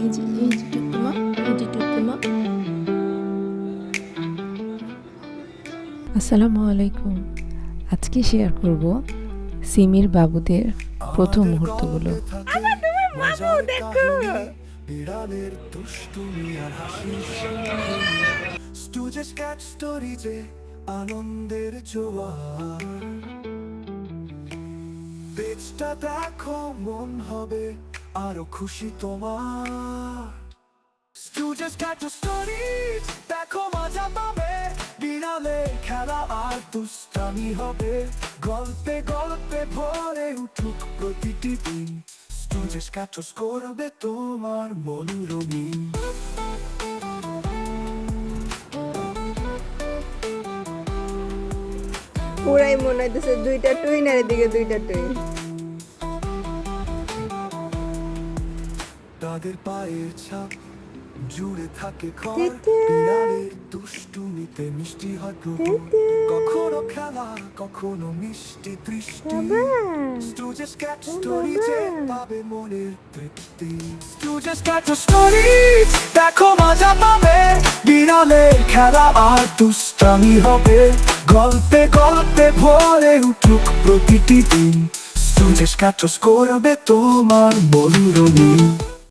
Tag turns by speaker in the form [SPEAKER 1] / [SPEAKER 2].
[SPEAKER 1] এই যে টুকুমা, এই যে টুকুমা। আসসালামু আলাইকুম। আজকে শেয়ার করব সিমির বাবুদের প্রথম মুহূর্তগুলো।
[SPEAKER 2] আমার তোমার বাবু দেখো, বিড়ালের দুষ্টুমি আর হাসি, স্টুজেস ক্যাট স্টোরিজে আনন্দের জোয়ার। পেজটা দেখো, মন হবে আরো খুশি তোমার। স্টুজেস ক্যাট স্টোরিজ দেখো, মজা পাবে, বিড়ালে খেলা আর দুষ্টামি হবে। গল্পে গল্পে ভরে উঠুক প্রতিটি দিন, স্টুজেস ক্যাট করবে তোমার মন রঙিন।
[SPEAKER 3] পুরাই মনে হইতেছে দুইটা টুইন আর এদিকে দুইটা টুইন।
[SPEAKER 2] তাদের পায়ের ছাপ জুড়ে থাকে ঘর,
[SPEAKER 3] টিটু।
[SPEAKER 2] বিড়ালের দুষ্টুমিতে মিষ্টি হয় প্রভু।
[SPEAKER 3] টিটু।
[SPEAKER 2] কখনো খেলা, কখনো মিষ্টি দৃষ্টি।
[SPEAKER 3] বাবা।
[SPEAKER 2] স্টুজেস ক্যাট
[SPEAKER 3] ও
[SPEAKER 2] স্টোরিজে
[SPEAKER 3] বাবা।
[SPEAKER 2] পাবে মনের তৃপ্তি। স্টুজেস ক্যাট স্টোরিজ দেখো, মজা পাবে, বিড়ালের খেলা আর দুষ্টামি হবে। গল্পে গল্পে ভরে উঠুক প্রতিটি দিন, স্টুজেস ক্যাট করবে তোমার মন রঙিন।